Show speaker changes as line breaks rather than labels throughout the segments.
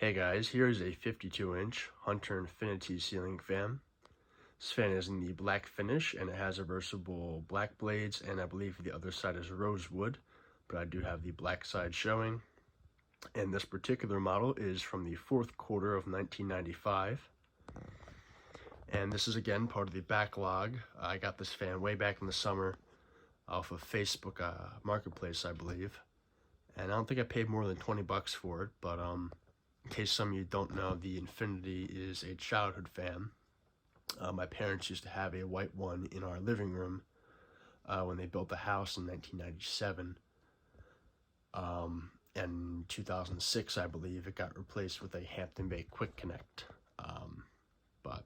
Hey guys, here's a 52-inch Hunter Infiniti Ceiling Fan. This fan is in the black finish and it has reversible black blades, and I believe the other side is rosewood, but I do have the black side showing. And this particular model is from the fourth quarter of 1995. And this is again part of the backlog. I got this fan way back in the summer off of Facebook Marketplace, I believe. And I don't think I paid more than 20 bucks for it, but in case some of you don't know, the Infiniti is a childhood fan. My parents used to have a white one in our living room when they built the house in 1997. And in 2006, I believe, it got replaced with a Hampton Bay Quick Connect. But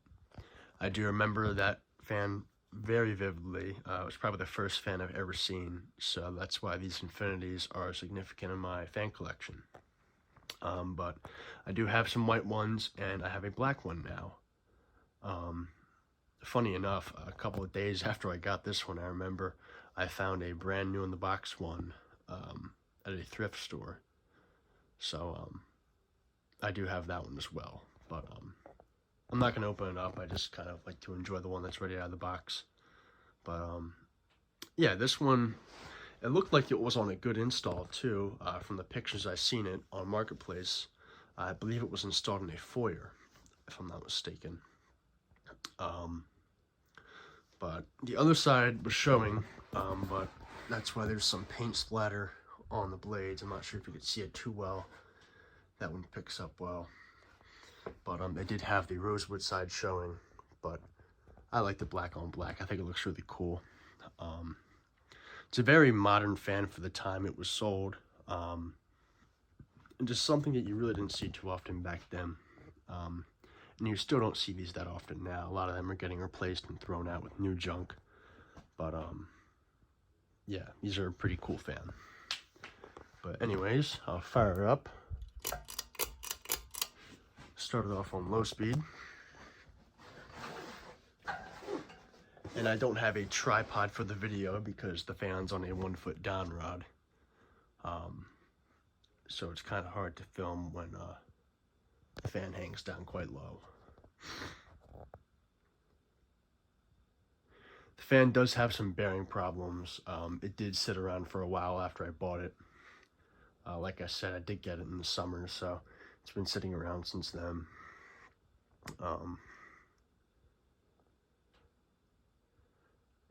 I do remember that fan very vividly. It was probably the first fan I've ever seen, so that's why these Infinitis are significant in my fan collection. But I do have some white ones, and I have a black one now. Funny enough, a couple of days after I got this one, I remember I found a brand new in the box one at a thrift store. So I do have that one as well, but I'm not going to open it up. I just kind of like to enjoy the one that's ready out of the box. But yeah, this one, it looked like it was on a good install too. From the pictures I've seen it on Marketplace, I believe it was installed in a foyer, if I'm not mistaken. But the other side was showing, but that's why there's some paint splatter on the blades. I'm not sure if you could see it too well. That one picks up well. But they did have the rosewood side showing, but I like the black on black. I think it looks really cool. It's a very modern fan for the time it was sold, and just something that you really didn't see too often back then. And you still don't see these that often now. A lot of them are getting replaced and thrown out with new junk. But yeah, these are a pretty cool fan. But anyways, I'll fire it up. Started off on low speed. And I don't have a tripod for the video because the fan's on a 1-foot down rod. So it's kind of hard to film when the fan hangs down quite low. The fan does have some bearing problems. It did sit around for a while after I bought it. Like I said, I did get it in the summer, so it's been sitting around since then.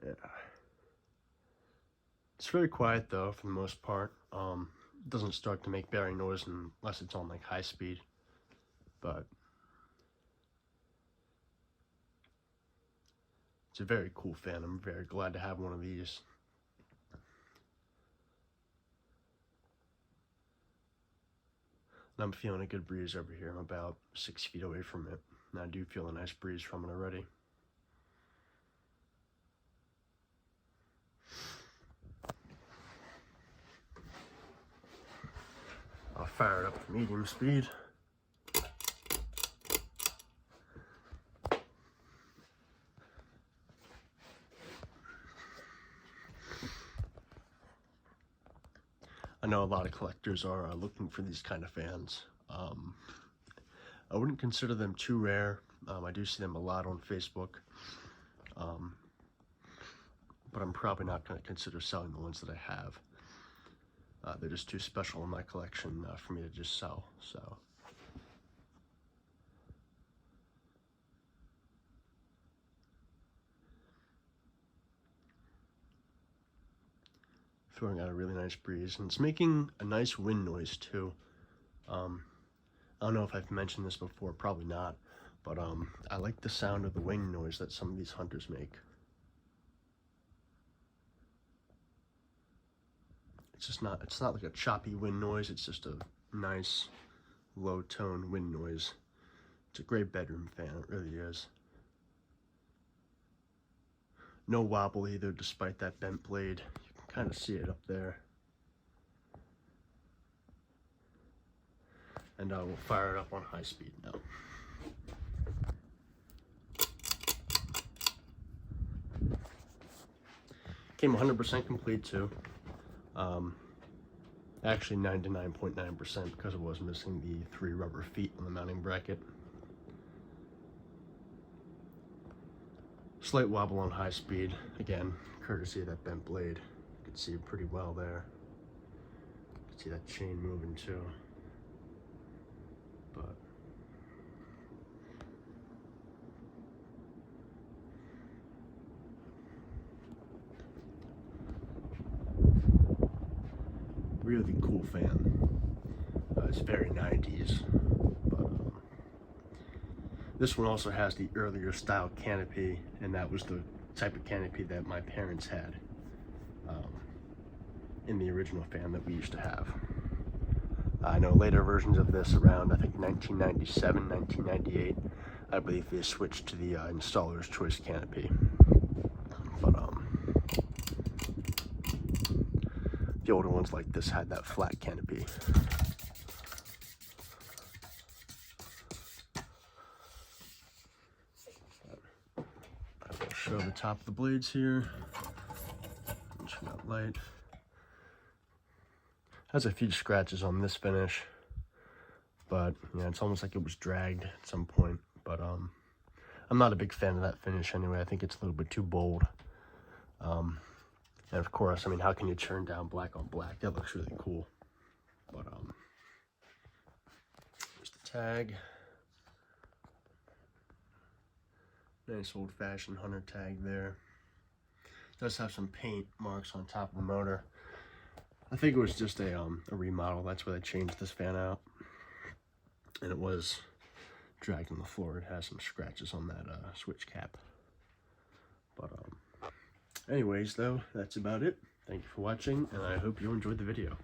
Yeah. It's very quiet though, for the most part. It doesn't start to make bearing noise unless it's on like high speed. But it's a very cool fan. I'm very glad to have one of these. And I'm feeling a good breeze over here. I'm about 6 feet away from it, and I do feel a nice breeze from it already. I'll fire it up to medium speed. I know a lot of collectors are looking for these kind of fans. I wouldn't consider them too rare. I do see them a lot on Facebook. But I'm probably not going to consider selling the ones that I have. They're just too special in my collection for me to just sell, so. Throwing out a really nice breeze, and it's making a nice wind noise too. I don't know if I've mentioned this before, probably not, but I like the sound of the wind noise that some of these Hunters make. It's not like a choppy wind noise, it's just a nice low tone wind noise. It's a great bedroom fan, it really is. No wobble either, despite that bent blade. You can kind of see it up there. And I will fire it up on high speed now. Came 100% complete too. Actually 99.9% because it was missing the 3 rubber feet on the mounting bracket. Slight wobble on high speed, again, courtesy of that bent blade. You can see it pretty well there. You can see that chain moving too. But really cool fan. It's very 90s. But this one also has the earlier style canopy, and that was the type of canopy that my parents had in the original fan that we used to have. I know later versions of this around, I think 1997, 1998, I believe they switched to the installer's choice canopy. But the older ones like this had that flat canopy. I will show the top of the blades here. Turn that light. Has a few scratches on this finish, but yeah, it's almost like it was dragged at some point. But I'm not a big fan of that finish anyway. I think it's a little bit too bold. And of course, I mean, how can you turn down black on black? That looks really cool. But here's the tag. Nice old-fashioned Hunter tag there. It does have some paint marks on top of the motor. I think it was just a remodel. That's where they changed this fan out. And it was dragged on the floor. It has some scratches on that switch cap. But anyways, though, that's about it. Thank you for watching, and I hope you enjoyed the video.